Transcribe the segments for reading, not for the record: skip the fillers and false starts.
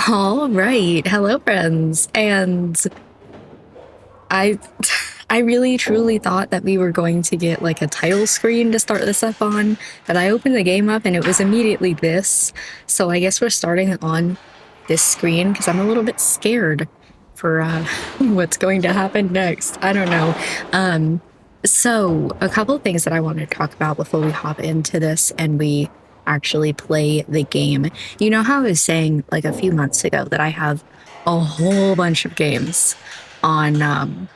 All right. Hello, friends. And I I really truly thought that we were going to get like a title screen to start this up on, but I opened the game up and it was immediately this. So I guess we're starting on this screen because I'm a little bit scared for what's going to happen next. I don't know. So a couple of things that I wanted to talk about before we hop into this and we actually play the game. You know how I was saying like a few months ago that I have a whole bunch of games on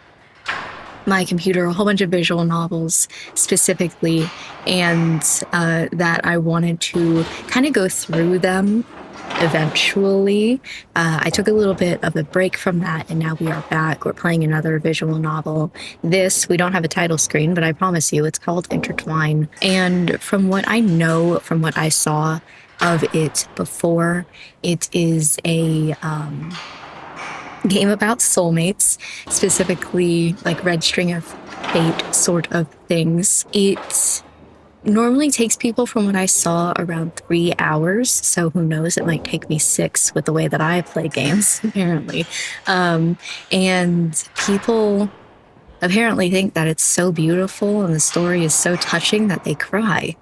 my computer, a whole bunch of visual novels specifically, and that I wanted to kind of go through them eventually. I took a little bit of a break from that, and now we are back. We're playing another visual novel. This, we don't have a title screen, but I promise you, it's called Intertwine. And from what I know, from what I saw of it before, it is a game about soulmates, specifically like Red String of Fate sort of things. It normally takes people, from what I saw, around 3 hours. So who knows, it might take me 6 with the way that I play games, apparently. And people apparently think that it's so beautiful and the story is so touching that they cry.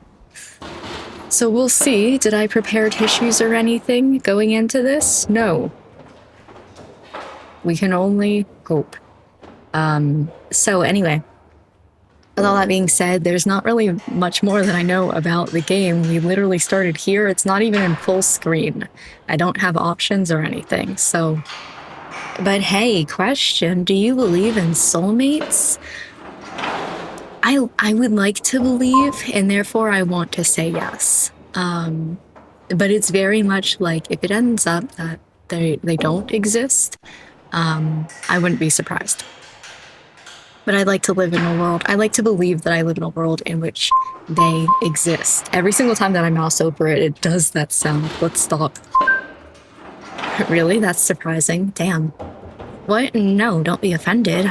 So we'll see. Did I prepare tissues or anything going into this? No. We can only hope. So anyway, with all that being said, there's not really much more that I know about the game. We literally started here. It's not even in full screen. I don't have options or anything, so... But hey, question, do you believe in soulmates? I would like to believe, and therefore I want to say yes. But it's very much like, if it ends up that they don't exist, I wouldn't be surprised. But I'd like to live in a world, I like to believe that I live in a world in which they exist. Every single time that I mouse over it, it does that sound. Let's stop. Really? That's surprising. Damn. What? No, don't be offended.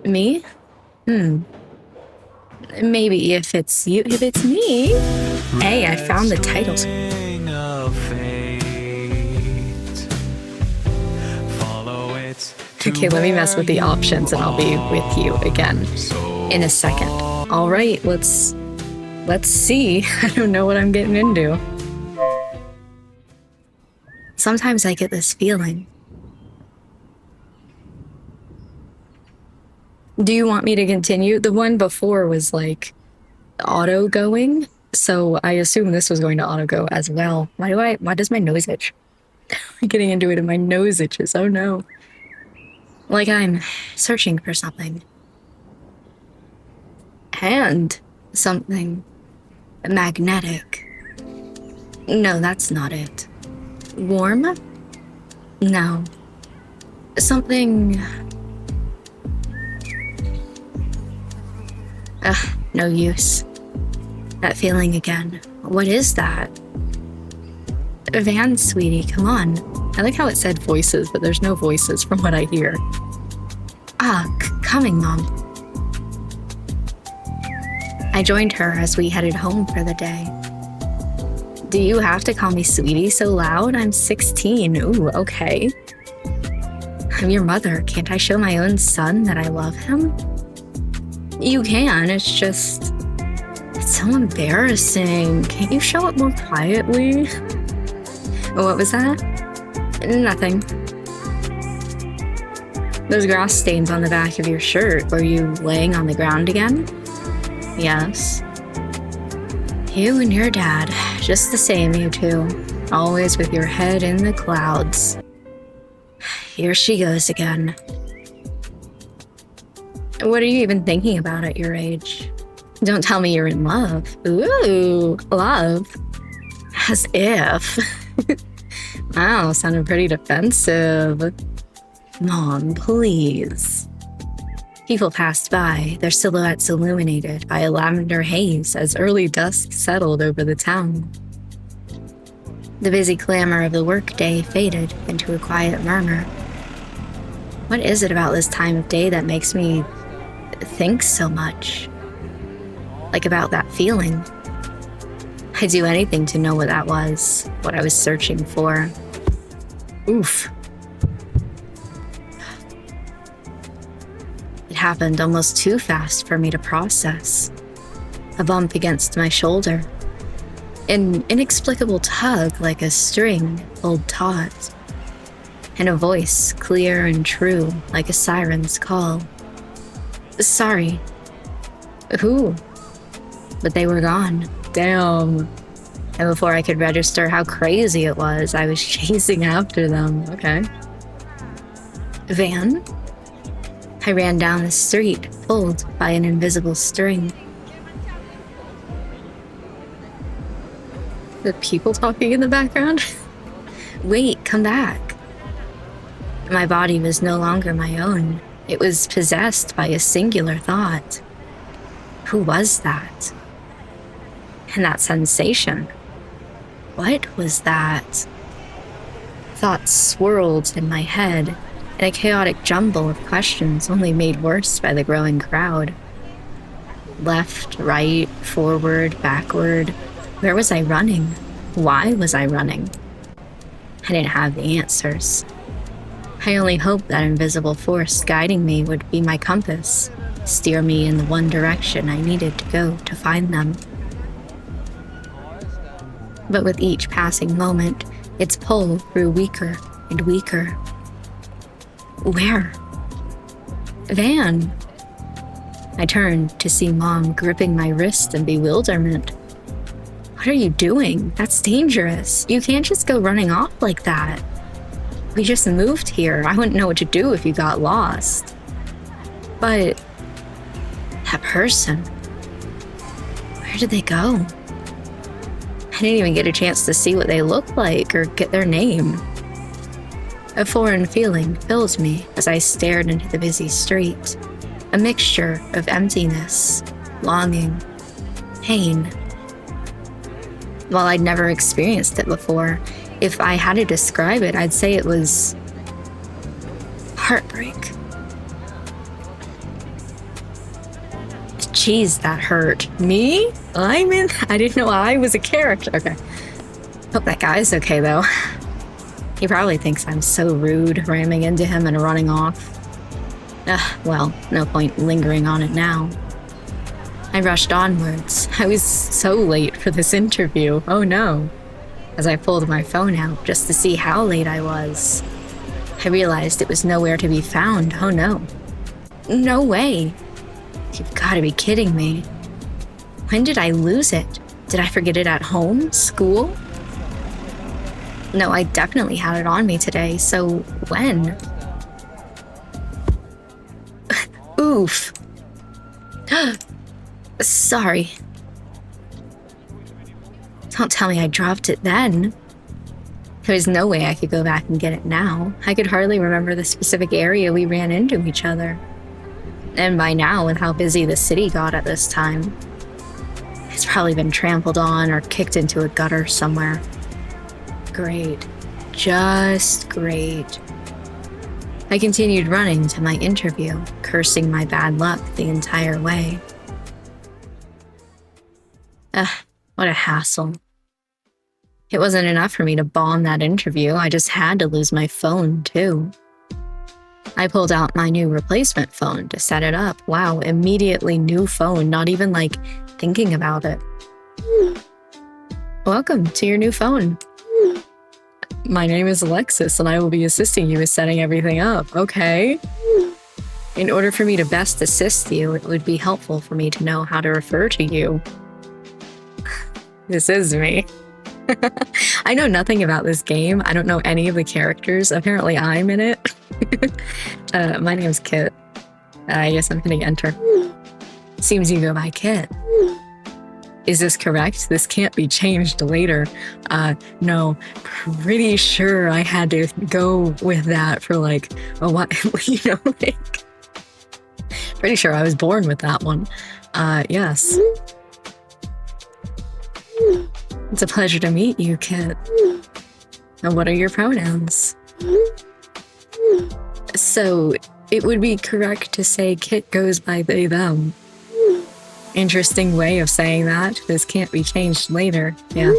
Me? Maybe if it's you, if it's me. Hey, I found the titles. Okay, let me mess with the options and I'll be with you again in a second. All right, let's see. I don't know what I'm getting into. Sometimes I get this feeling. Do you want me to continue? The one before was like auto going, so I assume this was going to auto go as well. Why does my nose itch? I'm getting into it and my nose itches. Oh no. Like I'm searching for something. And something magnetic. No, that's not it. Warm? No. Something... no use. That feeling again. What is that? Van, sweetie, come on. I like how it said voices, but there's no voices from what I hear. Coming, Mom. I joined her as we headed home for the day. Do you have to call me sweetie so loud? I'm 16. Ooh, okay. I'm your mother. Can't I show my own son that I love him? You can, it's just... It's so embarrassing. Can't you show it more quietly? What was that? Nothing. Those grass stains on the back of your shirt. Were you laying on the ground again? Yes. You and your dad. Just the same, you two. Always with your head in the clouds. Here she goes again. What are you even thinking about at your age? Don't tell me you're in love. Ooh, love. As if. Wow, sounded pretty defensive. Mom, please. People passed by, their silhouettes illuminated by a lavender haze as early dusk settled over the town. The busy clamor of the workday faded into a quiet murmur. What is it about this time of day that makes me think so much? Like about that feeling. I'd do anything to know what that was, what I was searching for. Oof. It happened almost too fast for me to process. A bump against my shoulder. An inexplicable tug like a string pulled taut. And a voice clear and true like a siren's call. Sorry. Who? But they were gone. Damn. And before I could register how crazy it was, I was chasing after them. Okay. Van? I ran down the street, pulled by an invisible string. The people talking in the background? Wait, come back. My body was no longer my own. It was possessed by a singular thought. Who was that? And that sensation. What was that? Thoughts swirled in my head, in a chaotic jumble of questions only made worse by the growing crowd. Left, right, forward, backward. Where was I running? Why was I running? I didn't have the answers. I only hoped that invisible force guiding me would be my compass, steer me in the one direction I needed to go to find them. But with each passing moment, its pull grew weaker and weaker. Where? Van. I turned to see Mom gripping my wrist in bewilderment. What are you doing? That's dangerous. You can't just go running off like that. We just moved here. I wouldn't know what to do if you got lost. But that person, where did they go? I didn't even get a chance to see what they looked like or get their name. A foreign feeling filled me as I stared into the busy street, a mixture of emptiness, longing, pain. While I'd never experienced it before, if I had to describe it, I'd say it was heartbreak. Jeez, that hurt. Me? I didn't know I was a character. Okay. Hope that guy's okay, though. He probably thinks I'm so rude, ramming into him and running off. Well, no point lingering on it now. I rushed onwards. I was so late for this interview. Oh no. As I pulled my phone out just to see how late I was, I realized it was nowhere to be found. Oh no. No way. You've got to be kidding me. When did I lose it? Did I forget it at home? School? No, I definitely had it on me today, so when? Oof. Sorry. Don't tell me I dropped it then. There's no way I could go back and get it now. I could hardly remember the specific area we ran into each other. And by now, with how busy the city got at this time, it's probably been trampled on or kicked into a gutter somewhere. Great. Just great. I continued running to my interview, cursing my bad luck the entire way. What a hassle. It wasn't enough for me to bomb that interview, I just had to lose my phone, too. I pulled out my new replacement phone to set it up. Wow, immediately new phone, not even thinking about it. Welcome to your new phone. My name is Alexis and I will be assisting you with setting everything up. Okay. In order for me to best assist you, it would be helpful for me to know how to refer to you. This is me. I know nothing about this game. I don't know any of the characters. Apparently I'm in it. My name's Kit. I guess I'm hitting enter. Seems you go by Kit. Is this correct? This can't be changed later. No, pretty sure I had to go with that for a while, pretty sure I was born with that one. Yes. It's a pleasure to meet you, Kit. And what are your pronouns? So, it would be correct to say Kit goes by they, them. Interesting way of saying that. This can't be changed later. Yeah.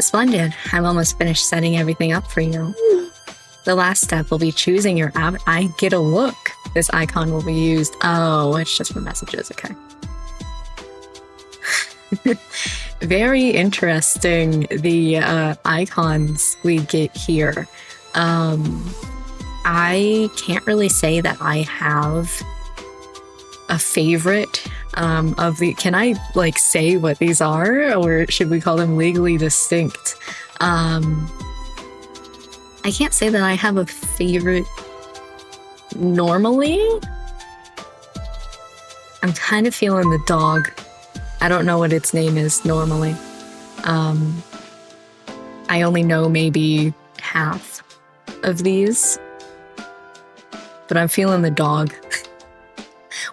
Splendid. I'm almost finished setting everything up for you. The last step will be choosing your app. I get a look. This icon will be used. Oh, it's just for messages. Okay. Very interesting, the icons we get here. I can't really say that I have a favorite of the... Can I, like, say what these are? Or should we call them legally distinct? I can't say that I have a favorite normally. I'm kind of feeling the dog. I don't know what its name is normally. I only know maybe half of these, but I'm feeling the dog.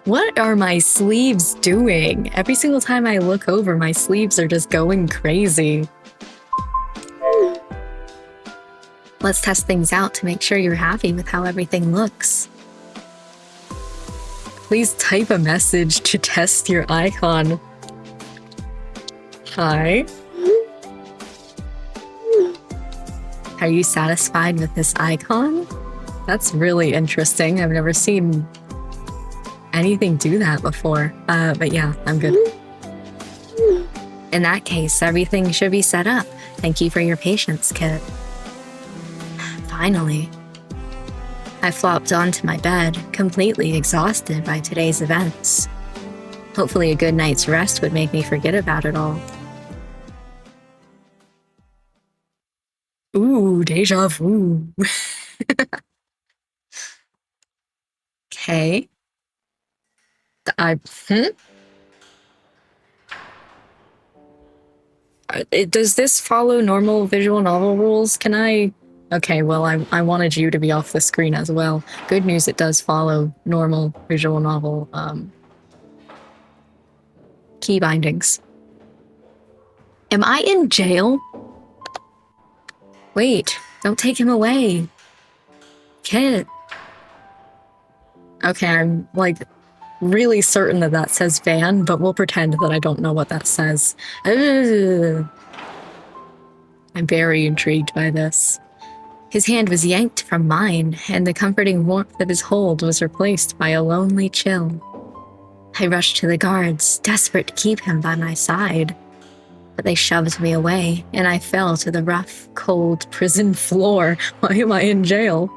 What are my sleeves doing? Every single time I look over, my sleeves are just going crazy. Let's test things out to make sure you're happy with how everything looks. Please type a message to test your icon. Hi. Are you satisfied with this icon? That's really interesting. I've never seen anything do that before. But yeah, I'm good. In that case, everything should be set up. Thank you for your patience, Kit. Finally. I flopped onto my bed, completely exhausted by today's events. Hopefully a good night's rest would make me forget about it all. Ooh, deja vu. Okay. Does this follow normal visual novel rules? Can I... Okay, well, I wanted you to be off the screen as well. Good news, it does follow normal visual novel key bindings. Am I in jail? Wait, don't take him away. Kid. Okay, I'm, like, really certain that that says van, but we'll pretend that I don't know what that says. Ugh. I'm very intrigued by this. His hand was yanked from mine, and the comforting warmth of his hold was replaced by a lonely chill. I rushed to the guards, desperate to keep him by my side. But they shoved me away, and I fell to the rough, cold prison floor. Why am I in jail?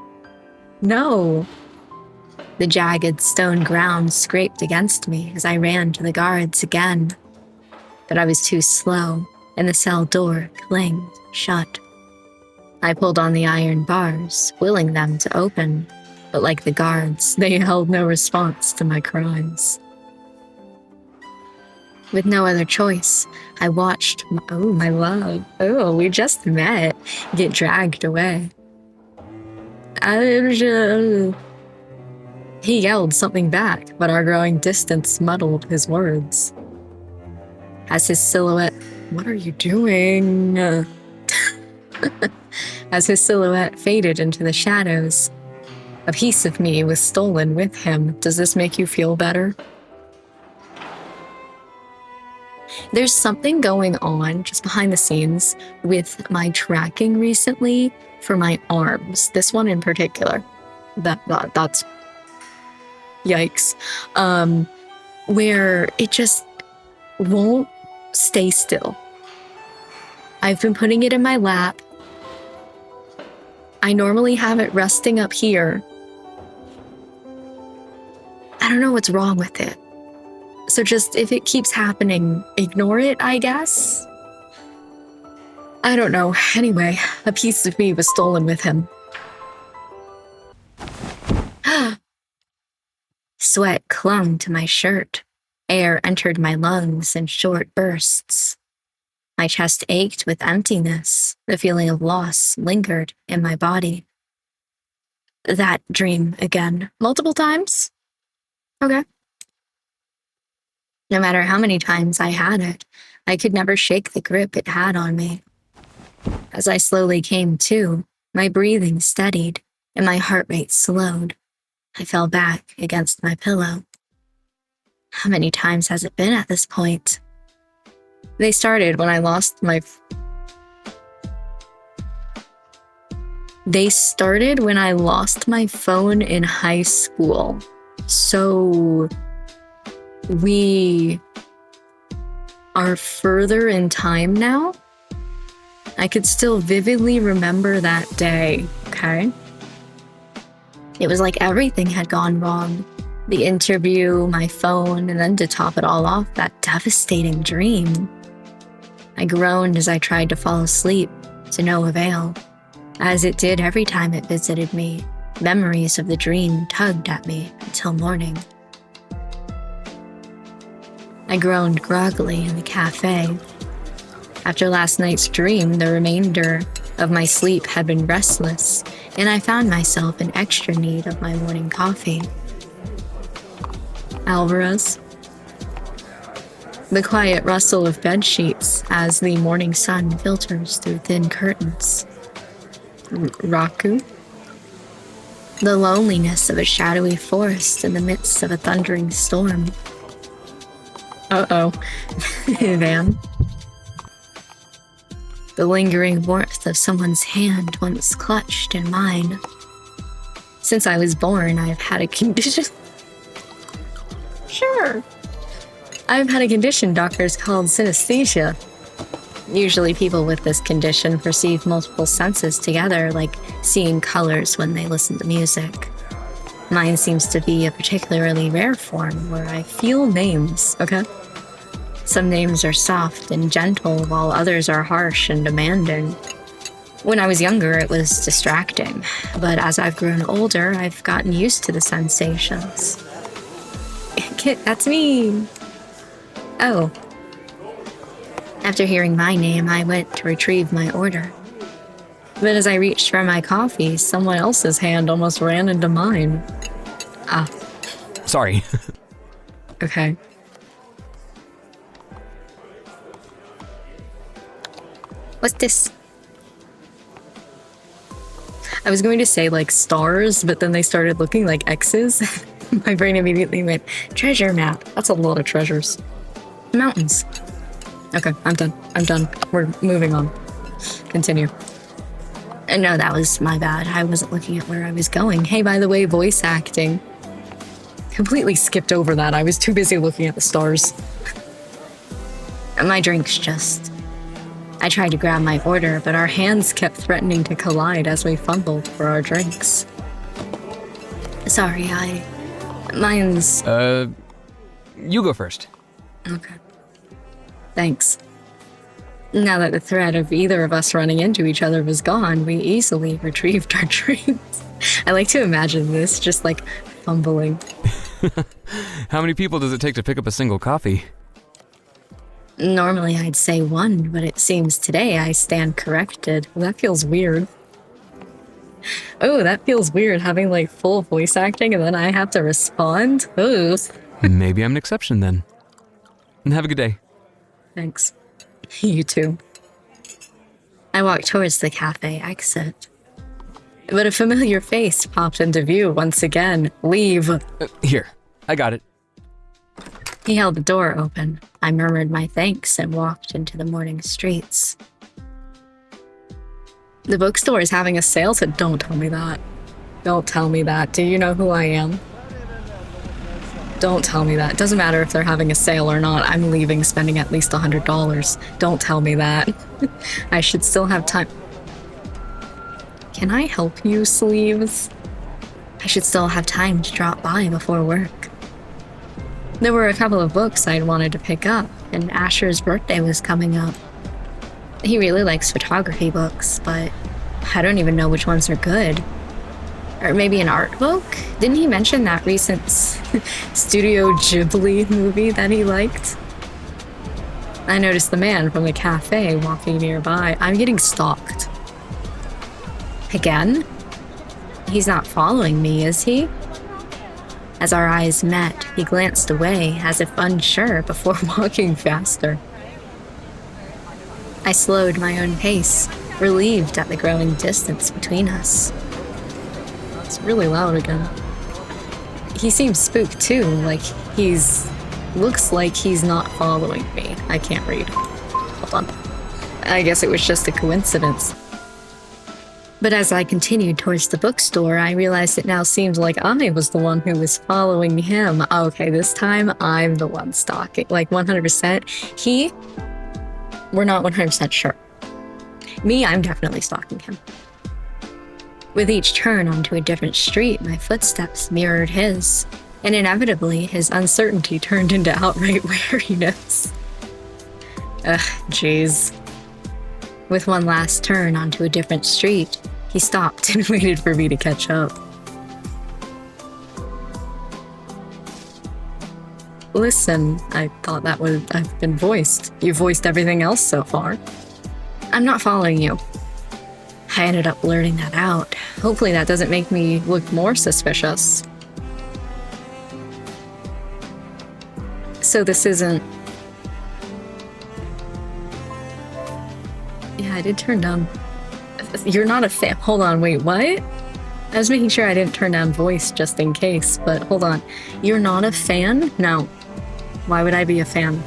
No. The jagged stone ground scraped against me as I ran to the guards again. But I was too slow, and the cell door clanged shut. I pulled on the iron bars, willing them to open, but like the guards, they held no response to my cries. With no other choice, I watched my love, we just met, get dragged away. He yelled something back, but our growing distance muddled his words. As his silhouette... What are you doing? As his silhouette faded into the shadows, a piece of me was stolen with him. Does this make you feel better? There's something going on just behind the scenes with my tracking recently for my arms. This one in particular. That's... Yikes. Where it just won't stay still. I've been putting it in my lap. I normally have it resting up here. I don't know what's wrong with it. So just, if it keeps happening, ignore it, I guess? I don't know. Anyway, a piece of me was stolen with him. Sweat clung to my shirt. Air entered my lungs in short bursts. My chest ached with emptiness. The feeling of loss lingered in my body. That dream again. Multiple times? Okay. No matter how many times I had it, I could never shake the grip it had on me. As I slowly came to, my breathing steadied and my heart rate slowed. I fell back against my pillow. How many times has it been at this point? They started when I lost my... They started when I lost my phone in high school. So we are further in time now. I could still vividly remember that day, okay? It was like everything had gone wrong. The interview, my phone, and then to top it all off, that devastating dream. I groaned as I tried to fall asleep, to no avail. As it did every time it visited me, memories of the dream tugged at me until morning. I groaned groggily in the cafe. After last night's dream, the remainder of my sleep had been restless, and I found myself in extra need of my morning coffee. Alvarez. The quiet rustle of bed sheets as the morning sun filters through thin curtains. Raku. The loneliness of a shadowy forest in the midst of a thundering storm. Uh-oh. Van. The lingering warmth of someone's hand once clutched in mine. Since I was born, I've had a condition... Sure. I've had a condition doctors called synesthesia. Usually people with this condition perceive multiple senses together, like seeing colors when they listen to music. Mine seems to be a particularly rare form where I feel names, okay? Some names are soft and gentle, while others are harsh and demanding. When I was younger, it was distracting, but as I've grown older, I've gotten used to the sensations. Kit, that's me! Oh. After hearing my name, I went to retrieve my order. But as I reached for my coffee, someone else's hand almost ran into mine. Ah. Sorry. Okay. What's this? I was going to say, like, stars, but then they started looking like X's. My brain immediately went, treasure map. That's a lot of treasures. Mountains. Okay, I'm done. We're moving on. Continue. And no, that was my bad. I wasn't looking at where I was going. Hey, by the way, voice acting. Completely skipped over that. I was too busy looking at the stars. My drink's just... I tried to grab my order, but our hands kept threatening to collide as we fumbled for our drinks. Sorry, mine's... You go first. Okay. Thanks. Now that the threat of either of us running into each other was gone, we easily retrieved our drinks. I like to imagine this, just like fumbling. How many people does it take to pick up a single coffee? Normally I'd say one, but it seems today I stand corrected. Well, that feels weird. Oh, that feels weird, having like full voice acting and then I have to respond. Ooh. Maybe I'm an exception then. And have a good day. Thanks. You too. I walked towards the cafe exit. But a familiar face popped into view once again. Leave. Here, I got it. He held the door open. I murmured my thanks and walked into the morning streets. The bookstore is having a sale, so don't tell me that. Don't tell me that. Do you know who I am? Don't tell me that. It doesn't matter if they're having a sale or not. I'm leaving spending at least $100. Don't tell me that. I should still have time. Can I help you, Sleeves? I should still have time to drop by before work. There were a couple of books I'd wanted to pick up, and Asher's birthday was coming up. He really likes photography books, but I don't even know which ones are good. Or maybe an art book? Didn't he mention that recent Studio Ghibli movie that he liked? I noticed the man from the cafe walking nearby. I'm getting stalked. Again? He's not following me, is he? As our eyes met, he glanced away as if unsure before walking faster. I slowed my own pace, relieved at the growing distance between us. It's really loud again. He seems spooked too, like looks like he's not following me. I can't read. Hold on. I guess it was just a coincidence. But as I continued towards the bookstore, I realized it now seemed like I was the one who was following him. Okay, this time I'm the one stalking. Like 100%. We're not 100% sure. Me, I'm definitely stalking him. With each turn onto a different street, my footsteps mirrored his, and inevitably, his uncertainty turned into outright wariness. Ugh, jeez. With one last turn onto a different street, he stopped and waited for me to catch up. Listen, I thought that would have been voiced. You voiced everything else so far. I'm not following you. I ended up blurting that out. Hopefully that doesn't make me look more suspicious. So this isn't... Yeah, I did turn down... You're not a fan. Hold on, wait, what? I was making sure I didn't turn down voice just in case, but hold on. You're not a fan? No. Why would I be a fan?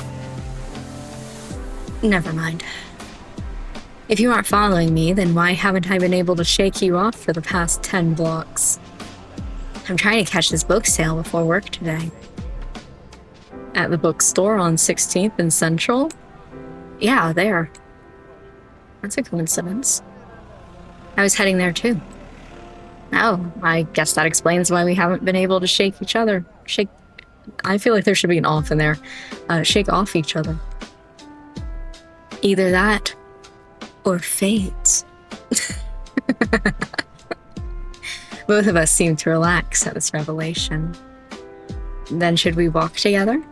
Never mind. If you aren't following me, then why haven't I been able to shake you off for the past 10 blocks? I'm trying to catch this book sale before work today. At the bookstore on 16th and Central? Yeah, there. That's a coincidence. I was heading there too. Oh, I guess that explains why we haven't been able to shake each other. I feel like there should be an off in there. Shake off each other. Either that, or fate. Both of us seemed to relax at this revelation. Then should we walk together?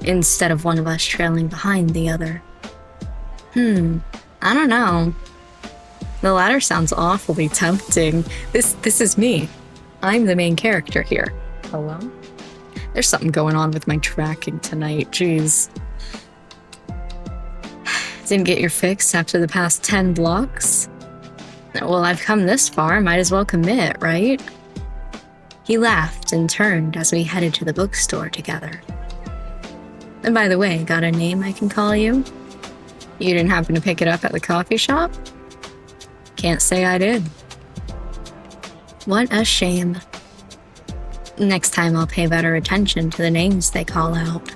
Instead of one of us trailing behind the other. I don't know. The latter sounds awfully tempting. This is me. I'm the main character here. Hello? There's something going on with my tracking tonight, jeez. Didn't get your fix after the past 10 blocks? Well, I've come this far, might as well commit, right? He laughed and turned as we headed to the bookstore together. And by the way, got a name I can call you? You didn't happen to pick it up at the coffee shop? Can't say I did. What a shame. Next time I'll pay better attention to the names they call out.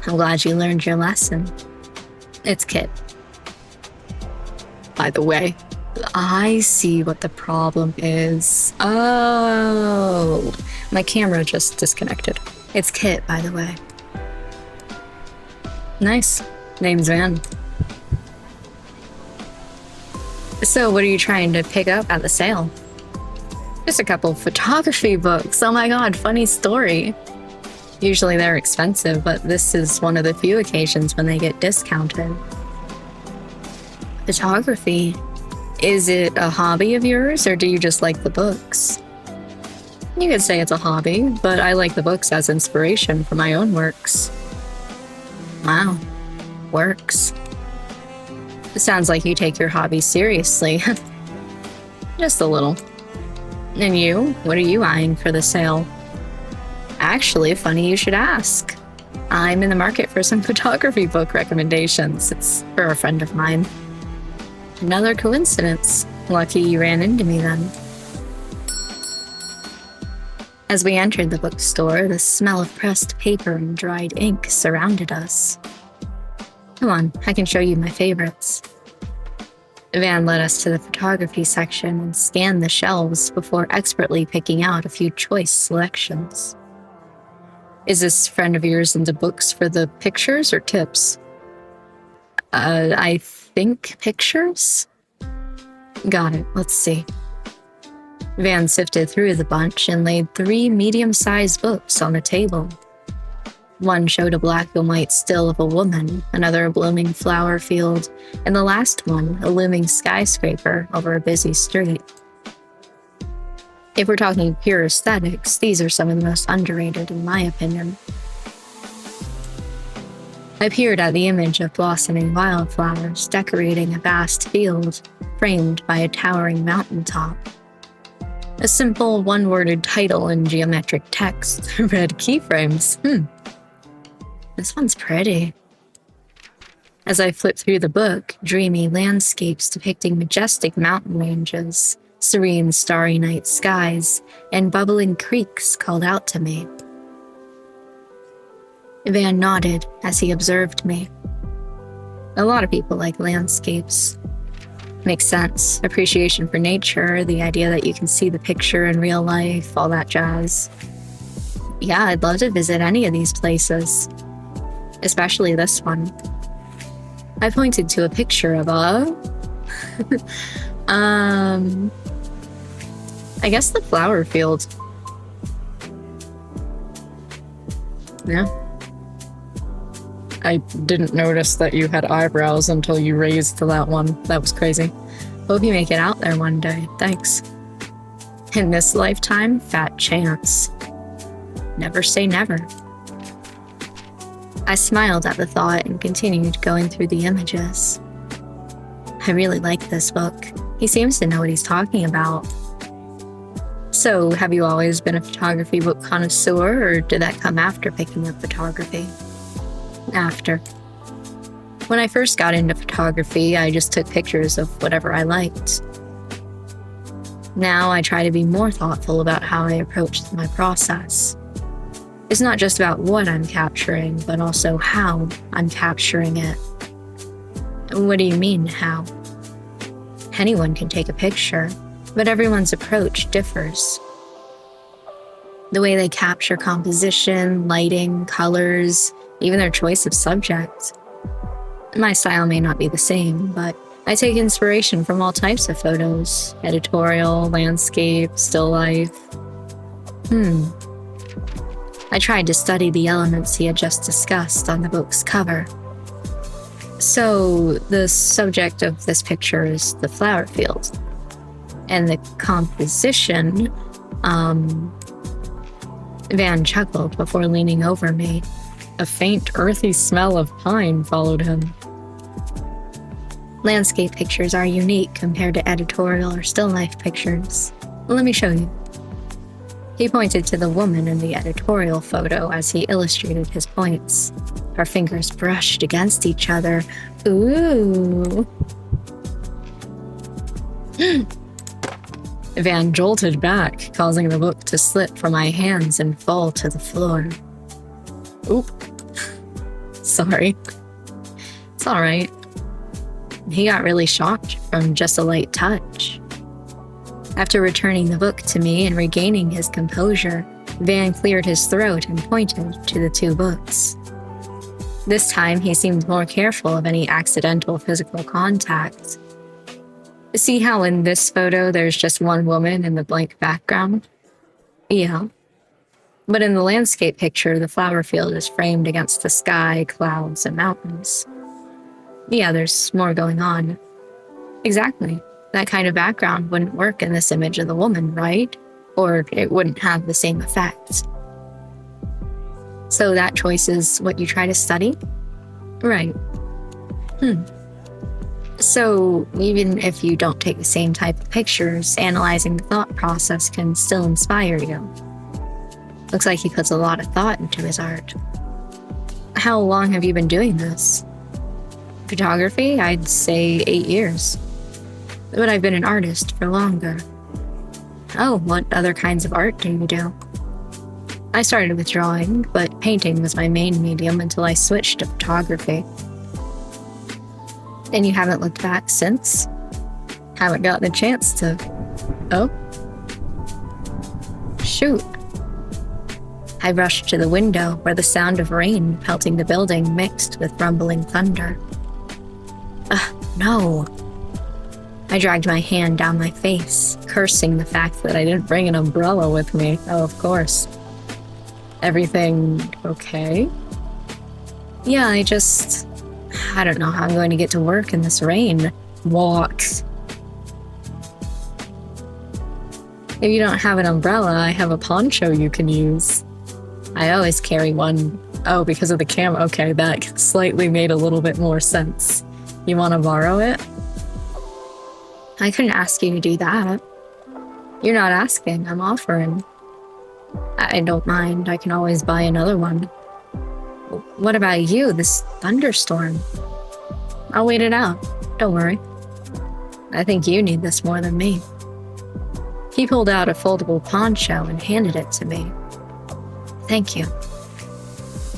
I'm glad you learned your lesson. It's Kit. By the way, I see what the problem is. Oh, my camera just disconnected. It's Kit, by the way. Nice. Name's Van. So what are you trying to pick up at the sale? Just a couple of photography books. Oh my god, funny story. Usually they're expensive, but this is one of the few occasions when they get discounted. Photography? Is it a hobby of yours, or do you just like the books? You could say it's a hobby, but I like the books as inspiration for my own works. Wow. Works. It sounds like you take your hobby seriously. Just a little. And you? What are you eyeing for the sale? Actually, funny you should ask. I'm in the market for some photography book recommendations. It's for a friend of mine. Another coincidence. Lucky you ran into me then. As we entered the bookstore, the smell of pressed paper and dried ink surrounded us. Come on, I can show you my favorites. Van led us to the photography section and scanned the shelves before expertly picking out a few choice selections. Is this friend of yours into books for the pictures or tips? I think pictures? Got it, let's see. Van sifted through the bunch and laid 3 medium-sized books on the table. One showed a black and white still of a woman, another a blooming flower field, and the last one a looming skyscraper over a busy street. If we're talking pure aesthetics, these are some of the most underrated in my opinion. I peered at the image of blossoming wildflowers decorating a vast field, framed by a towering mountaintop. A simple one-worded title in geometric text read keyframes. This one's pretty. As I flipped through the book, dreamy landscapes depicting majestic mountain ranges, serene starry night skies, and bubbling creeks called out to me. Van nodded as he observed me. A lot of people like landscapes. Makes sense. Appreciation for nature, the idea that you can see the picture in real life, all that jazz. Yeah, I'd love to visit any of these places. Especially this one. I pointed to a picture of a... I guess the flower field. Yeah. I didn't notice that you had eyebrows until you raised to that one. That was crazy. Hope you make it out there one day. Thanks. In this lifetime, fat chance. Never say never. I smiled at the thought and continued going through the images. I really like this book. He seems to know what he's talking about. So, have you always been a photography book connoisseur, or did that come after picking up photography? After. When I first got into photography, I just took pictures of whatever I liked. Now I try to be more thoughtful about how I approach my process. It's not just about what I'm capturing, but also how I'm capturing it. What do you mean, how? Anyone can take a picture, but everyone's approach differs. The way they capture composition, lighting, colors, even their choice of subject. My style may not be the same, but I take inspiration from all types of photos: editorial, landscape, still life. I tried to study the elements he had just discussed on the book's cover. So, the subject of this picture is the flower field. And the composition, Van chuckled before leaning over me. A faint, earthy smell of pine followed him. Landscape pictures are unique compared to editorial or still life pictures. Let me show you. He pointed to the woman in the editorial photo as he illustrated his points. Her fingers brushed against each other. Ooh. Van jolted back, causing the book to slip from my hands and fall to the floor. Oop. Sorry. It's alright. He got really shocked from just a light touch. After returning the book to me and regaining his composure, Van cleared his throat and pointed to the two books. This time, he seemed more careful of any accidental physical contact. See how in this photo there's just one woman in the blank background? Yeah. But in the landscape picture, the flower field is framed against the sky, clouds, and mountains. Yeah, there's more going on. Exactly. That kind of background wouldn't work in this image of the woman, right? Or it wouldn't have the same effect. So that choice is what you try to study? Right. So even if you don't take the same type of pictures, analyzing the thought process can still inspire you. Looks like he puts a lot of thought into his art. How long have you been doing this? Photography? I'd say 8 years. But I've been an artist for longer. Oh, what other kinds of art do you do? I started with drawing, but painting was my main medium until I switched to photography. And you haven't looked back since? Haven't gotten a chance to... Oh? Shoot. I rushed to the window where the sound of rain pelting the building mixed with rumbling thunder. No. I dragged my hand down my face, cursing the fact that I didn't bring an umbrella with me. Oh, of course. Everything okay? Yeah, I don't know how I'm going to get to work in this rain. Walk. If you don't have an umbrella, I have a poncho you can use. I always carry one. Oh, because of the camera. Okay, that slightly made a little bit more sense. You want to borrow it? I couldn't ask you to do that. You're not asking, I'm offering. I don't mind, I can always buy another one. What about you, this thunderstorm? I'll wait it out. Don't worry. I think you need this more than me. He pulled out a foldable poncho and handed it to me. Thank you.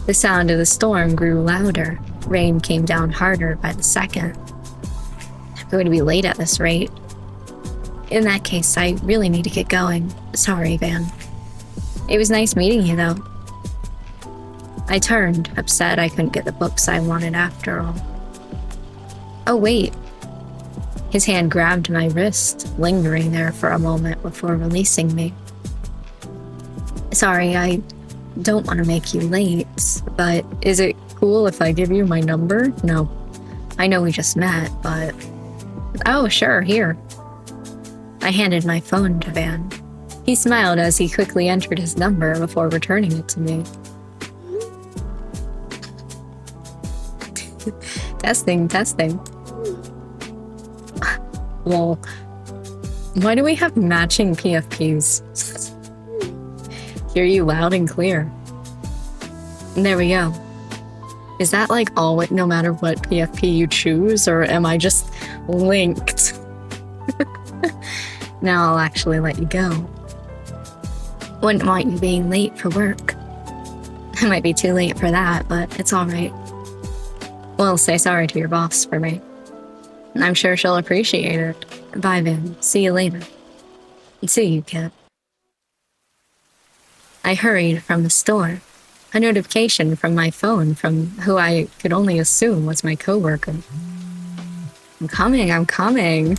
The sound of the storm grew louder. Rain came down harder by the second. I'm going to be late at this rate. In that case, I really need to get going. Sorry, Van. It was nice meeting you, though. I turned, upset I couldn't get the books I wanted after all. Oh, wait. His hand grabbed my wrist, lingering there for a moment before releasing me. Sorry, I don't want to make you late, but is it cool if I give you my number? No. I know we just met, but... Oh, sure, here. I handed my phone to Van. He smiled as he quickly entered his number before returning it to me. Testing. Well, why do we have matching PFPs? Hear you loud and clear. There we go. Is that like all, no matter what PFP you choose, or am I just linked? Now I'll actually let you go. Wouldn't want you being late for work. I might be too late for that, but it's alright. Well, say sorry to your boss for me. I'm sure she'll appreciate it. Bye, Vin. See you later. See you, kid. I hurried from the store. A notification from my phone from who I could only assume was my coworker. I'm coming.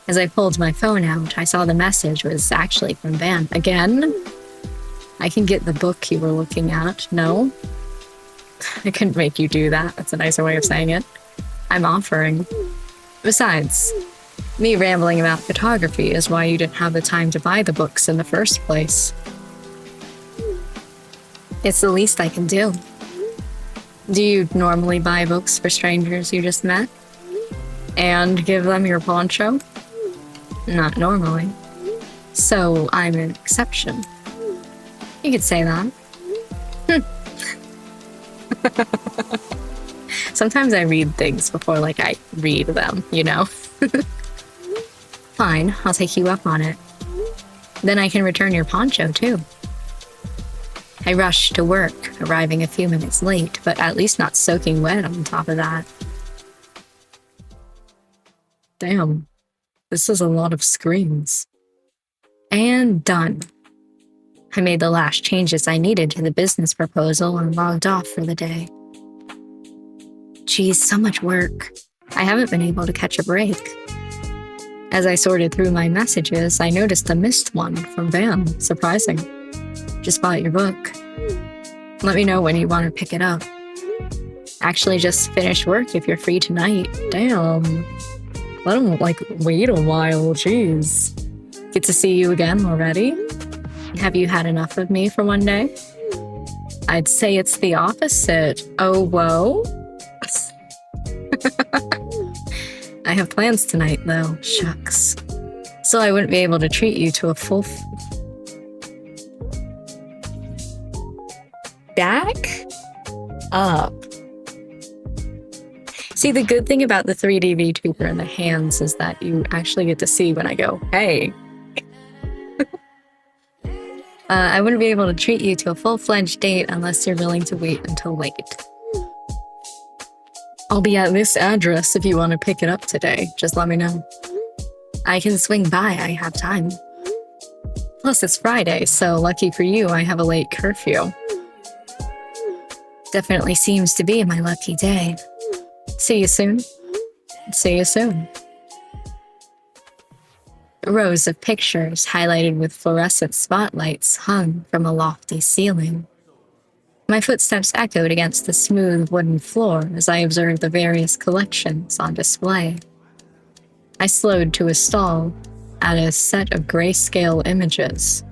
As I pulled my phone out, I saw the message was actually from Van. Again? I can get the book you were looking at. No? I couldn't make you do that. That's a nicer way of saying it. I'm offering. Besides, me rambling about photography is why you didn't have the time to buy the books in the first place. It's the least I can do. Do you normally buy books for strangers you just met? And give them your poncho? Not normally. So I'm an exception. You could say that. Sometimes I read things before, I read them, you know? Fine, I'll take you up on it. Then I can return your poncho, too. I rushed to work, arriving a few minutes late, but at least not soaking wet on top of that. Damn, this is a lot of screens. And done. I made the last changes I needed to the business proposal and logged off for the day. Geez, so much work. I haven't been able to catch a break. As I sorted through my messages, I noticed a missed one from Van. Surprising. Just bought your book. Let me know when you want to pick it up. Actually just finished work if you're free tonight. Damn. Let him, wait a while. Jeez. Get to see you again already? Have you had enough of me for one day? I'd say it's the opposite. Oh, whoa? I have plans tonight, though. Shucks. So I wouldn't be able to treat you to a full... Back up. See, the good thing about the 3D VTuber in the hands is that you actually get to see when I go, hey. I wouldn't be able to treat you to a full-fledged date unless you're willing to wait until late. I'll be at this address if you want to pick it up today. Just let me know. I can swing by, I have time. Plus, it's Friday, so lucky for you, I have a late curfew. Definitely seems to be my lucky day. See you soon. See you soon. Rows of pictures highlighted with fluorescent spotlights hung from a lofty ceiling. My footsteps echoed against the smooth wooden floor as I observed the various collections on display. I slowed to a stall at a set of grayscale images.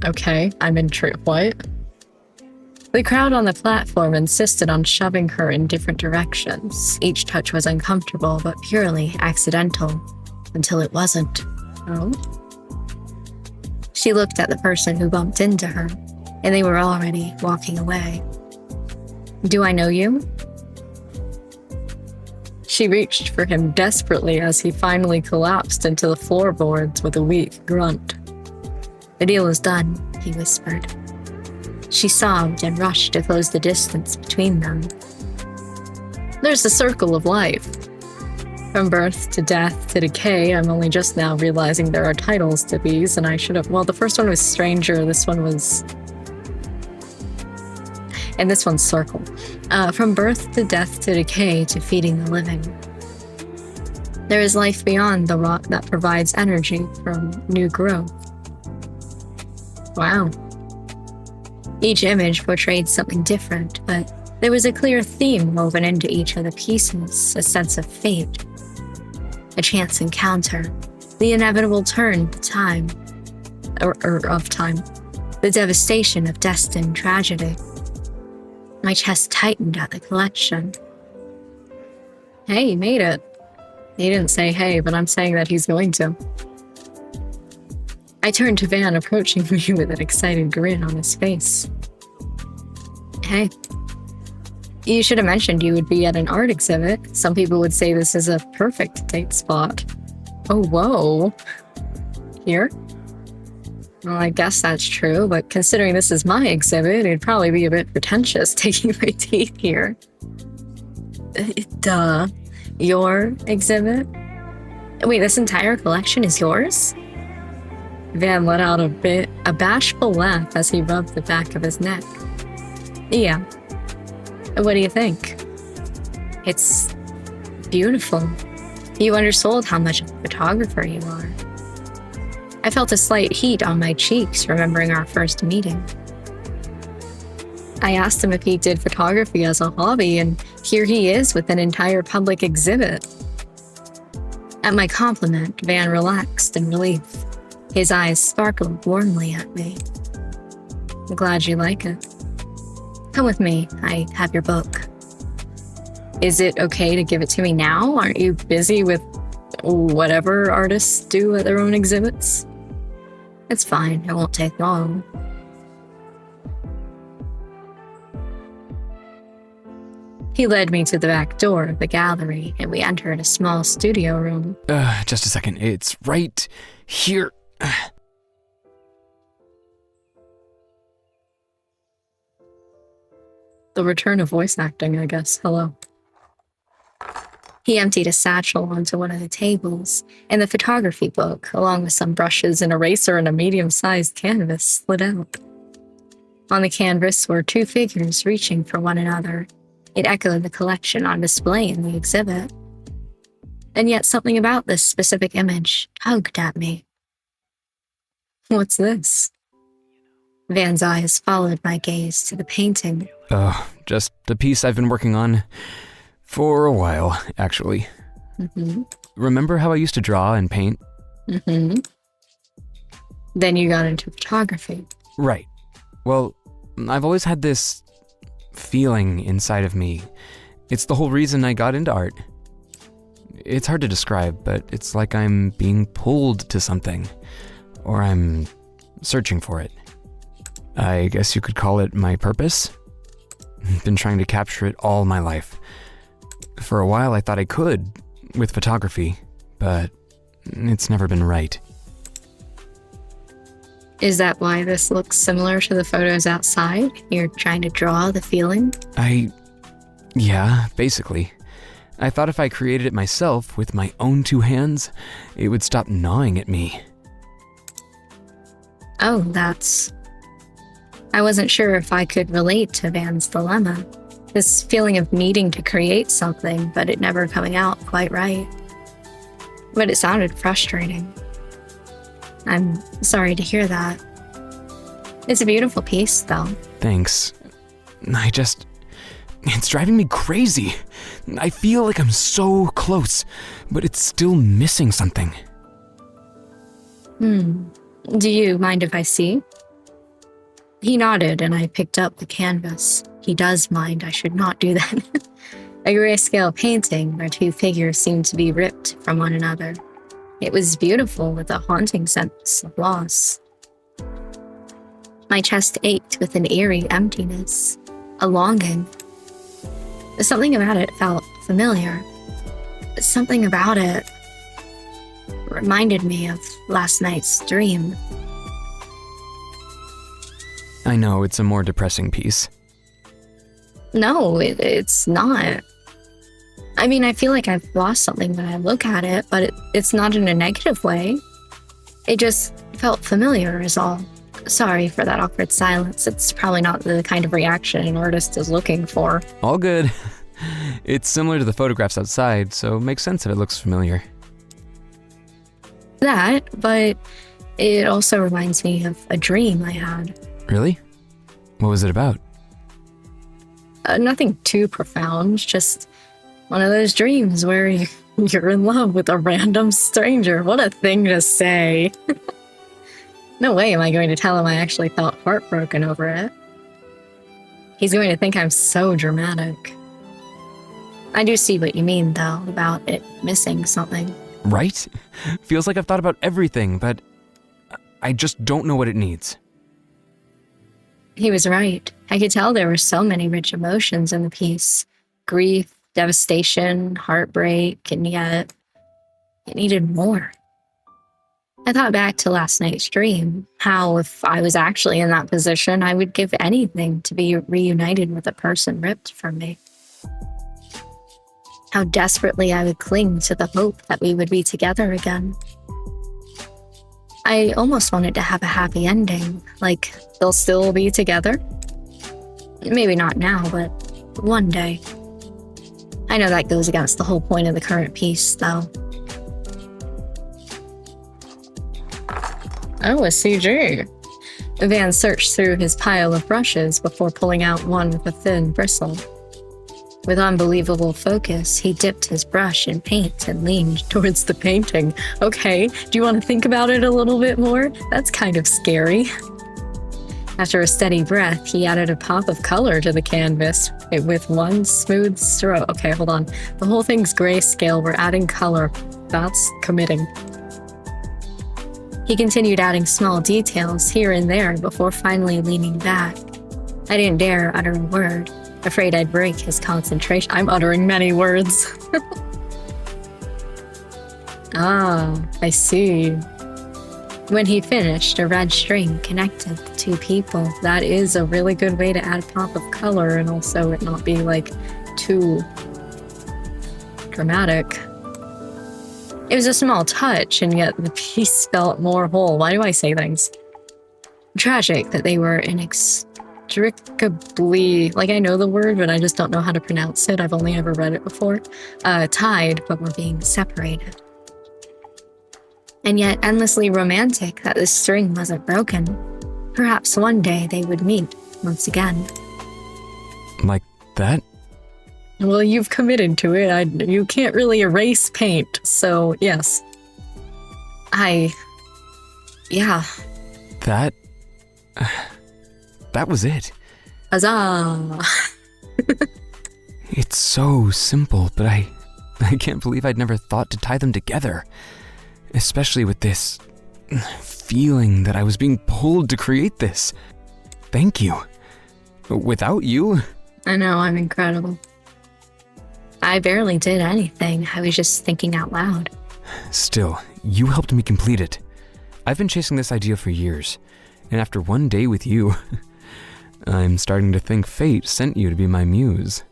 Okay, I'm intrigued. What? The crowd on the platform insisted on shoving her in different directions. Each touch was uncomfortable but purely accidental, until it wasn't. Oh? She looked at the person who bumped into her, and they were already walking away. Do I know you? She reached for him desperately as he finally collapsed into the floorboards with a weak grunt. "The deal is done," he whispered. She sobbed and rushed to close the distance between them. There's the circle of life. From birth to death to decay, I'm only just now realizing there are titles to these, and I should have. Well, the first one was Stranger, this one was. And this one's Circle. From birth to death to decay to feeding the living. There is life beyond the rock that provides energy from new growth. Wow. Each image portrayed something different, but there was a clear theme woven into each of the pieces, a sense of fate. A chance encounter, the inevitable turn of time, of time, the devastation of destined tragedy. My chest tightened at the collection. Hey, he made it. He didn't say hey, but I'm saying that he's going to. I turned to Van, approaching me with an excited grin on his face. Hey. You should have mentioned you would be at an art exhibit. Some people would say this is a perfect date spot. Oh, whoa. Here? Well, I guess that's true, but considering this is my exhibit, it'd probably be a bit pretentious taking my date here. Duh. Your exhibit? Wait, this entire collection is yours? Van let out a bashful laugh as he rubbed the back of his neck. Yeah. What do you think? It's beautiful. You undersold how much of a photographer you are. I felt a slight heat on my cheeks, remembering our first meeting. I asked him if he did photography as a hobby, and here he is with an entire public exhibit. At my compliment, Van relaxed in relief. His eyes sparkled warmly at me. I'm glad you like it. Come with me, I have your book. Is it okay to give it to me now? Aren't you busy with whatever artists do at their own exhibits? It's fine, it won't take long. He led me to the back door of the gallery, and we entered a small studio room. Just a second. It's right here. The return of voice acting, I guess. Hello. He emptied a satchel onto one of the tables, and the photography book, along with some brushes, an eraser, and a medium-sized canvas, slid out. On the canvas were two figures reaching for one another. It echoed the collection on display in the exhibit. And yet something about this specific image tugged at me. What's this? Van's eyes followed my gaze to the painting. Just a piece I've been working on for a while, actually. Mm-hmm. Remember how I used to draw and paint? Mm-hmm. Then you got into photography. Right. Well, I've always had this feeling inside of me. It's the whole reason I got into art. It's hard to describe, but it's like I'm being pulled to something, or I'm searching for it. I guess you could call it my purpose. I've been trying to capture it all my life. For a while I thought I could, with photography, but it's never been right. Is that why this looks similar to the photos outside? You're trying to draw the feeling? Yeah, basically. I thought if I created it myself with my own two hands, it would stop gnawing at me. Oh, I wasn't sure if I could relate to Van's dilemma. This feeling of needing to create something, but it never coming out quite right. But it sounded frustrating. I'm sorry to hear that. It's a beautiful piece, though. Thanks. It's driving me crazy. I feel like I'm so close, but it's still missing something. Do you mind if I see? He nodded, and I picked up the canvas. He does mind. I should not do that. A grayscale painting where two figures seemed to be ripped from one another. It was beautiful with a haunting sense of loss. My chest ached with an eerie emptiness, a longing. Something about it felt familiar. Something about it reminded me of last night's dream. I know it's a more depressing piece. No, it's not. I mean, I feel like I've lost something when I look at it, but it's not in a negative way. It just felt familiar is all. Sorry for that awkward silence. It's probably not the kind of reaction an artist is looking for. All good. It's similar to the photographs outside, so it makes sense if it looks familiar. That, but it also reminds me of a dream I had. Really? What was it about? Nothing too profound, just one of those dreams where you're in love with a random stranger. What a thing to say. No way am I going to tell him I actually felt heartbroken over it. He's going to think I'm so dramatic. I do see what you mean, though, about it missing something. Right? Feels like I've thought about everything, but I just don't know what it needs. He was right. I could tell there were so many rich emotions in the piece. Grief, devastation, heartbreak, and yet it needed more. I thought back to last night's dream, how if I was actually in that position, I would give anything to be reunited with a person ripped from me. How desperately I would cling to the hope that we would be together again. I almost wanted to have a happy ending, like they'll still be together. Maybe not now, but one day. I know that goes against the whole point of the current piece, though. Oh, a CG. Van searched through his pile of brushes before pulling out one with a thin bristle. With unbelievable focus, he dipped his brush in paint and leaned towards the painting. Okay, do you want to think about it a little bit more? That's kind of scary. After a steady breath, he added a pop of color to the canvas with one smooth stroke. Okay, hold on. The whole thing's grayscale. We're adding color. That's committing. He continued adding small details here and there before finally leaning back. I didn't dare utter a word, afraid I'd break his concentration. I'm uttering many words. Ah, I see. When he finished, a red string connected the two people. That is a really good way to add a pop of color and also it not be like too dramatic. It was a small touch, and yet the piece felt more whole. Why do I say things? Tragic that they were inextricably, like I know the word, but I just don't know how to pronounce it. I've only ever read it before. Tied, but were being separated. And yet endlessly romantic that the string wasn't broken. Perhaps one day they would meet once again. Like that? Well, you've committed to it. You can't really erase paint, so yes. Yeah. That was it. Huzzah! It's so simple, but I can't believe I'd never thought to tie them together. Especially with this feeling that I was being pulled to create this. Thank you. Without you... I know, I'm incredible. I barely did anything. I was just thinking out loud. Still, you helped me complete it. I've been chasing this idea for years, and after one day with you, I'm starting to think fate sent you to be my muse.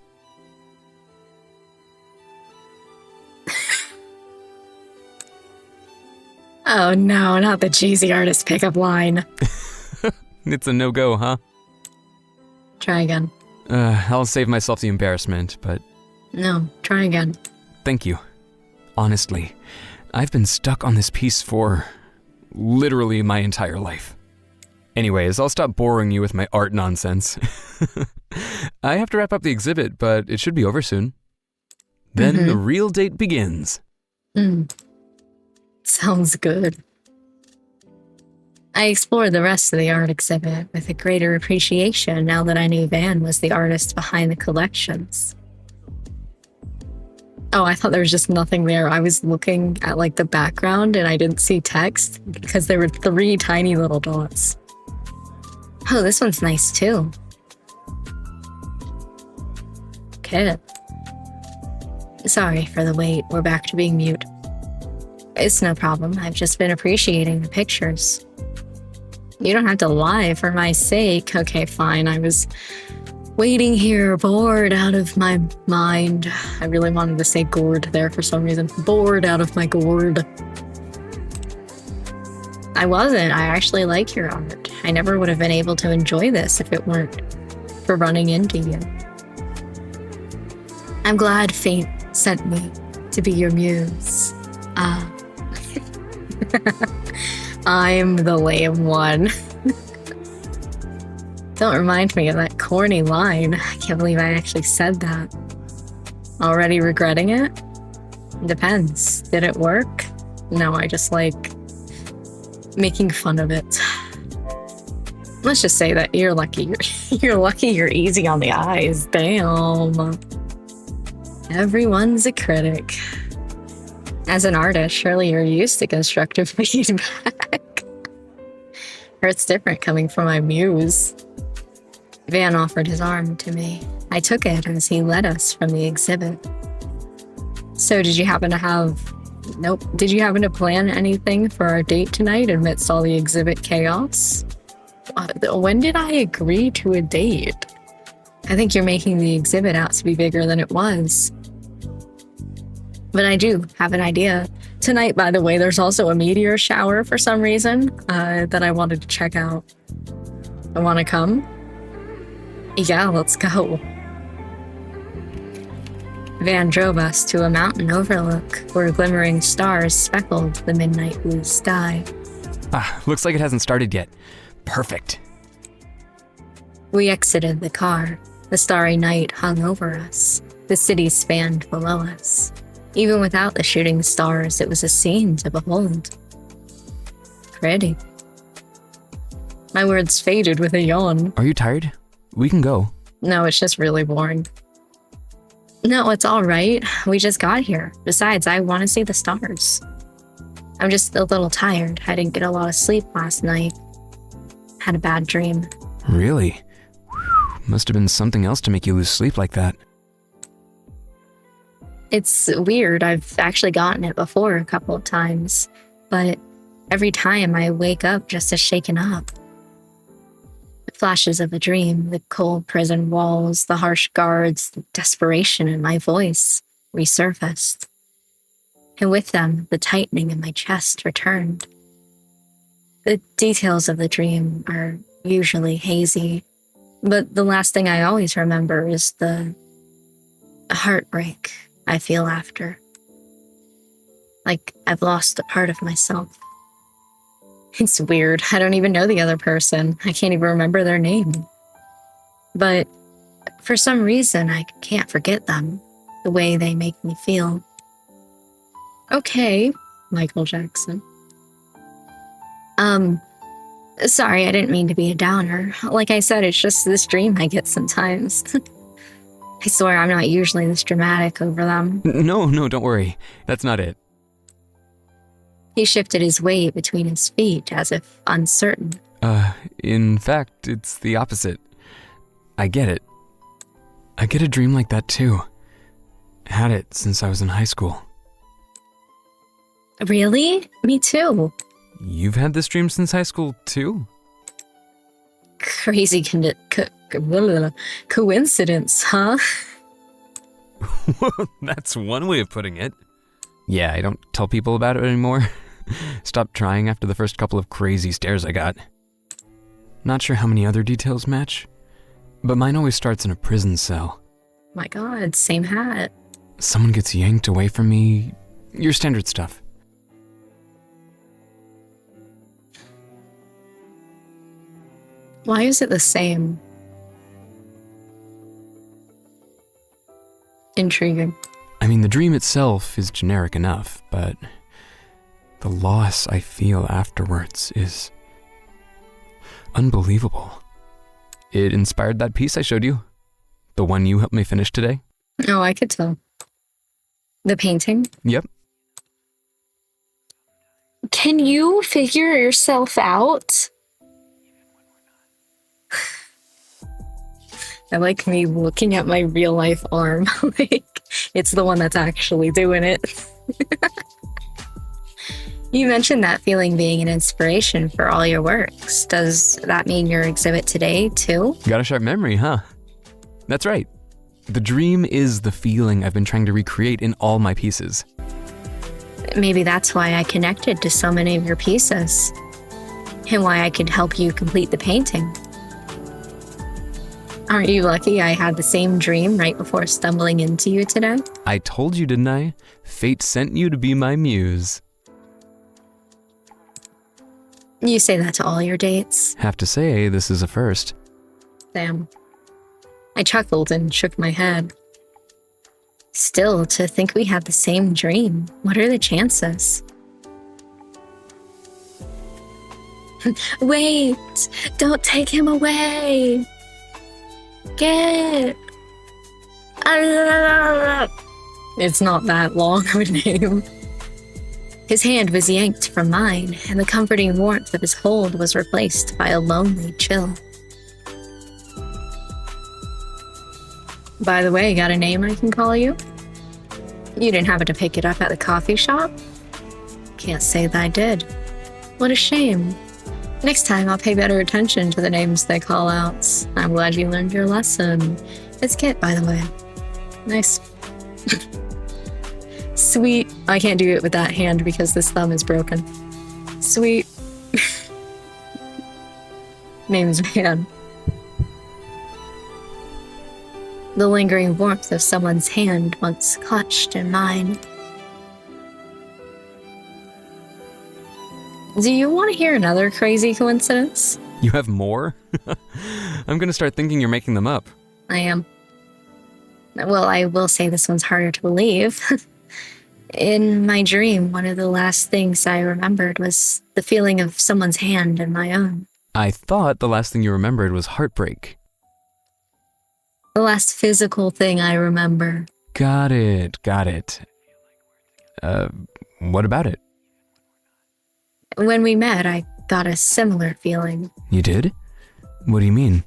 Oh no, not the cheesy artist pickup line. It's a no-go, huh? Try again. I'll save myself the embarrassment, but... No, try again. Thank you. Honestly, I've been stuck on this piece for literally my entire life. Anyways, I'll stop boring you with my art nonsense. I have to wrap up the exhibit, but it should be over soon. Then the real date begins. Sounds good. I explored the rest of the art exhibit with a greater appreciation now that I knew Van was the artist behind the collections. Oh, I thought there was just nothing there. I was looking at like the background and I didn't see text because there were 3 tiny little dots. Oh, this one's nice too. Okay. Sorry for the wait. We're back to being mute. It's no problem. I've just been appreciating the pictures. You don't have to lie for my sake. Okay, fine. I was waiting here, bored out of my mind. I really wanted to say gourd there for some reason. Bored out of my gourd. I wasn't. I actually like your art. I never would have been able to enjoy this if it weren't for running into you. I'm glad fate sent me to be your muse. I'm the lame one. Don't remind me of that corny line. I can't believe I actually said that. Already regretting it? Depends. Did it work? No, I just like making fun of it. Let's just say that you're lucky. You're lucky you're easy on the eyes. Damn. Everyone's a critic. As an artist, surely you're used to constructive feedback. Hurts different coming from my muse. Van offered his arm to me. I took it as he led us from the exhibit. So did you happen to have... Nope. Did you happen to plan anything for our date tonight amidst all the exhibit chaos? When did I agree to a date? I think you're making the exhibit out to be bigger than it was. But I do have an idea. Tonight, by the way, there's also a meteor shower for some reason that I wanted to check out. I want to come? Yeah, let's go. Van drove us to a mountain overlook where glimmering stars speckled the midnight blue sky. Looks like it hasn't started yet. Perfect. We exited the car. The starry night hung over us. The city spanned below us. Even without the shooting stars, it was a scene to behold. Pretty. My words faded with a yawn. Are you tired? We can go. No, it's just really boring. No, it's all right. We just got here. Besides, I want to see the stars. I'm just a little tired. I didn't get a lot of sleep last night. Had a bad dream. Really? Must have been something else to make you lose sleep like that. It's weird. I've actually gotten it before a couple of times, but every time I wake up just as shaken up. Flashes of a dream, the cold prison walls, the harsh guards, the desperation in my voice resurfaced. And with them, the tightening in my chest returned. The details of the dream are usually hazy, but the last thing I always remember is the heartbreak I feel after. Like I've lost a part of myself. It's weird. I don't even know the other person. I can't even remember their name. But for some reason, I can't forget them, the way they make me feel. Okay, Michael Jackson. Sorry, I didn't mean to be a downer. Like I said, it's just this dream I get sometimes. I swear I'm not usually this dramatic over them. No, don't worry. That's not it. He shifted his weight between his feet as if uncertain. In fact, it's the opposite. I get it. I get a dream like that too. Had it since I was in high school. Really? Me too. You've had this dream since high school too? Crazy coincidence, huh? That's one way of putting it. Yeah, I don't tell people about it anymore. Stopped trying after the first couple of crazy stares I got. Not sure how many other details match, but mine always starts in a prison cell. My God, same hat. Someone gets yanked away from me. Your standard stuff. Why is it the same? Intriguing. I mean, the dream itself is generic enough, but the loss I feel afterwards is unbelievable. It inspired that piece I showed you. The one you helped me finish today. Oh, I could tell. The painting? Yep. Can you figure yourself out? I like me looking at my real life arm. Like, It's the one that's actually doing it. You mentioned that feeling being an inspiration for all your works. Does that mean your exhibit today, too? Got a sharp memory, huh? That's right. The dream is the feeling I've been trying to recreate in all my pieces. Maybe that's why I connected to so many of your pieces, and why I could help you complete the painting. Aren't you lucky I had the same dream right before stumbling into you today? I told you, didn't I? Fate sent you to be my muse. You say that to all your dates? Have to say, this is a first. Damn. I chuckled and shook my head. Still, to think we had the same dream. What are the chances? Wait! Don't take him away! Get! It's not that long of a name. His hand was yanked from mine, and the comforting warmth of his hold was replaced by a lonely chill. By the way, got a name I can call you? You didn't happen to pick it up at the coffee shop? Can't say that I did. What a shame. Next time I'll pay better attention to the names they call out. I'm glad you learned your lesson. It's Kit, by the way. Nice. Sweet. I can't do it with that hand because this thumb is broken. Sweet. Name's Van. The lingering warmth of someone's hand once clutched in mine. Do you want to hear another crazy coincidence? You have more? I'm gonna start thinking you're making them up. I am. Well, I will say this one's harder to believe. In my dream, one of the last things I remembered was the feeling of someone's hand in my own. I thought the last thing you remembered was heartbreak. The last physical thing I remember. Got it. What about it? When we met, I got a similar feeling. You did? What do you mean?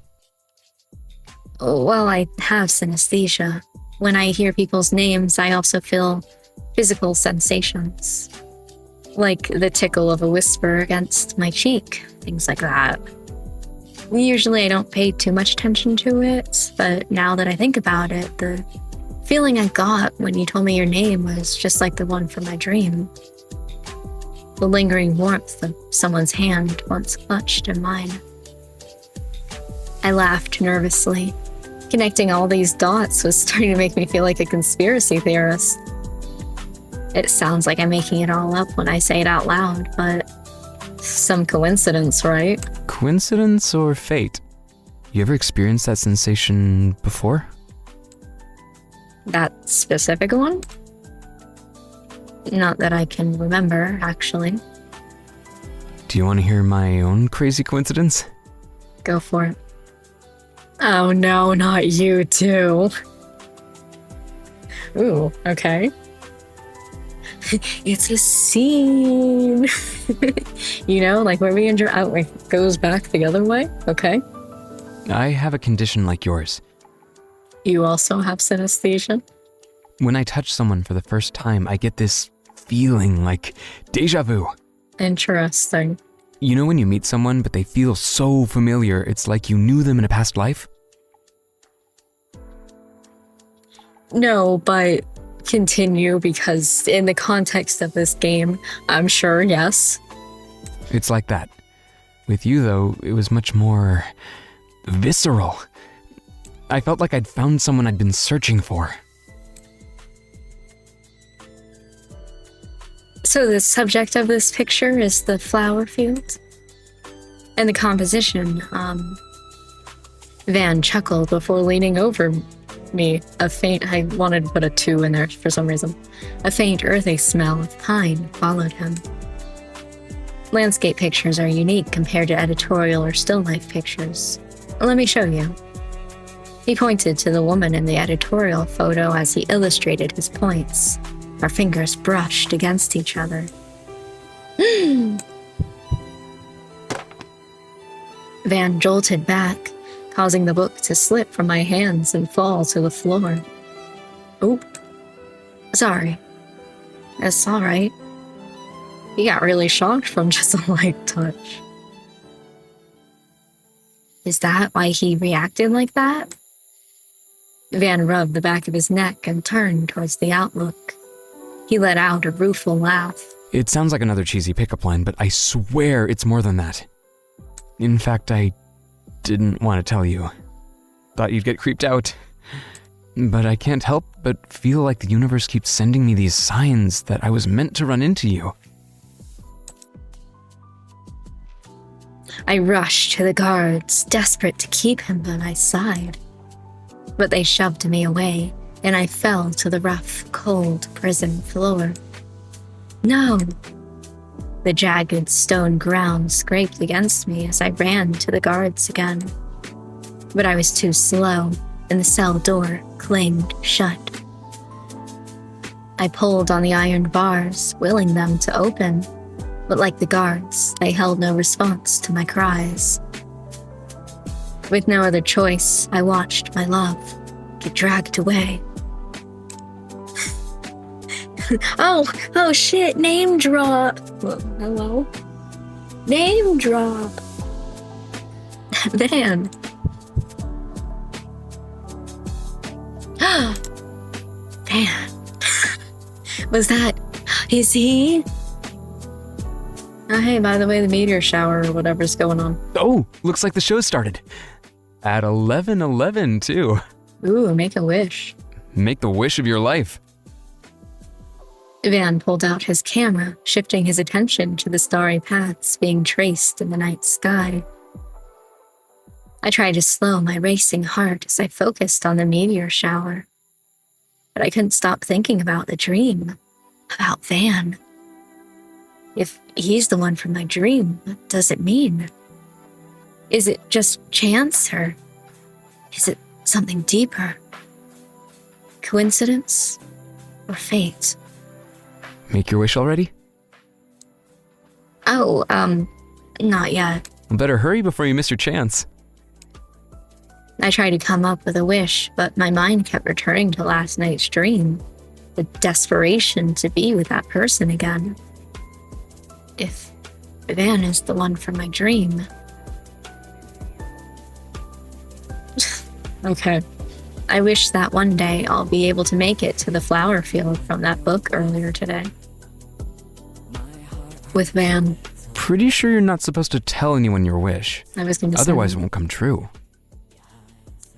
Well, I have synesthesia. When I hear people's names, I also feel physical sensations. Like the tickle of a whisper against my cheek, things like that. Usually I don't pay too much attention to it, but now that I think about it, the feeling I got when you told me your name was just like the one from my dream. The lingering warmth of someone's hand once clutched in mine. I laughed nervously. Connecting all these dots was starting to make me feel like a conspiracy theorist. It sounds like I'm making it all up when I say it out loud, but some coincidence, right? Coincidence or fate? You ever experienced that sensation before? That specific one? Not that I can remember, actually. Do you want to hear my own crazy coincidence? Go for it. Oh no, not you too. Ooh, okay. It's a scene. You know, like where we enter out, it goes back the other way. Okay. I have a condition like yours. You also have synesthesia? When I touch someone for the first time, I get this feeling like deja vu. Interesting. You know when you meet someone, but they feel so familiar, it's like you knew them in a past life? No, but continue, because in the context of this game, I'm sure, yes. It's like that. With you, though, it was much more visceral. I felt like I'd found someone I'd been searching for. So the subject of this picture is the flower field? And the composition, Van chuckled before leaning over me. I wanted to put a 2 in there for some reason. A faint earthy smell of pine followed him. Landscape pictures are unique compared to editorial or still life pictures. Let me show you. He pointed to the woman in the editorial photo as he illustrated his points. Our fingers brushed against each other. Van jolted back, causing the book to slip from my hands and fall to the floor. Oop. Sorry. It's alright. He got really shocked from just a light touch. Is that why he reacted like that? Van rubbed the back of his neck and turned towards the outlook. He let out a rueful laugh. It sounds like another cheesy pickup line, but I swear it's more than that. In fact, I didn't want to tell you. Thought you'd get creeped out. But I can't help but feel like the universe keeps sending me these signs that I was meant to run into you. I rushed to the guards, desperate to keep him by my side. But they shoved me away, and I fell to the rough, cold prison floor. No! The jagged stone ground scraped against me as I ran to the guards again. But I was too slow, and the cell door clanged shut. I pulled on the iron bars, willing them to open, but like the guards, they held no response to my cries. With no other choice, I watched my love get dragged away. Oh shit, name drop. Well, hello? Name drop. Van. Van. Is he? Oh, hey, by the way, the meteor shower or whatever's going on. Oh, looks like the show started. At 11:11 too. Ooh, make a wish. Make the wish of your life. Van pulled out his camera, shifting his attention to the starry paths being traced in the night sky. I tried to slow my racing heart as I focused on the meteor shower. But I couldn't stop thinking about the dream, about Van. If he's the one from my dream, what does it mean? Is it just chance, or is it something deeper? Coincidence or fate? Make your wish already? Oh, not yet. Well, better hurry before you miss your chance. I tried to come up with a wish, but my mind kept returning to last night's dream. The desperation to be with that person again. If Van is the one from my dream. Okay. I wish that one day I'll be able to make it to the flower field from that book earlier today. With Van. Pretty sure you're not supposed to tell anyone your wish. I was going to say. Otherwise it won't come true.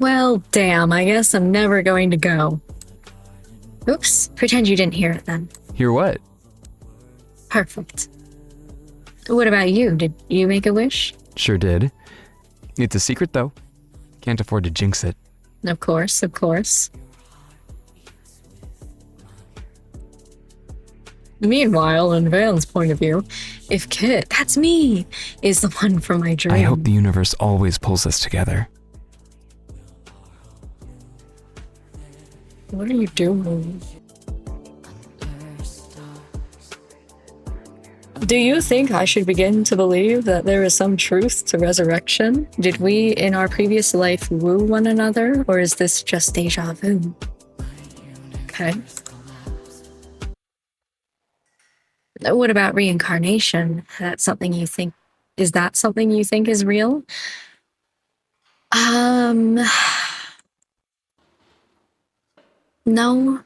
Well, damn, I guess I'm never going to go. Oops, pretend you didn't hear it then. Hear what? Perfect. What about you? Did you make a wish? Sure did. It's a secret though. Can't afford to jinx it. Of course, of course. Meanwhile, in Van's point of view, if Kit, that's me, is the one from my dream. I hope the universe always pulls us together. What are you doing? Do you think I should begin to believe that there is some truth to resurrection? Did we, in our previous life, woo one another, or is this just deja vu? Okay. What about reincarnation? That's something you think... Is that something you think is real? No.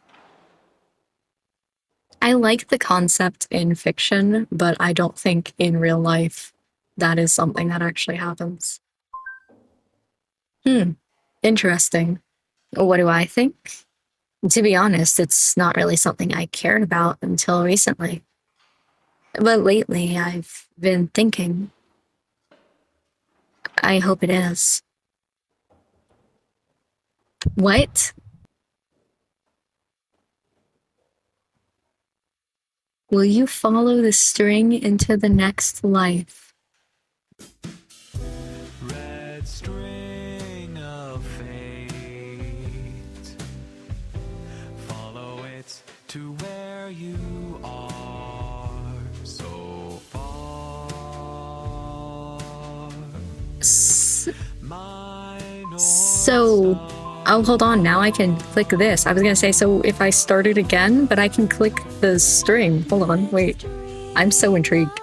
I like the concept in fiction, but I don't think in real life that is something that actually happens. Interesting. What do I think? To be honest, it's not really something I cared about until recently. But lately, I've been thinking. I hope it is. What? Will you follow the string into the next life? Red string of fate. Follow it to where you are so far. So, Oh, hold on. Now I can click this. I was gonna say, so if I start it again, but I can click the string. Hold on, wait. I'm so intrigued.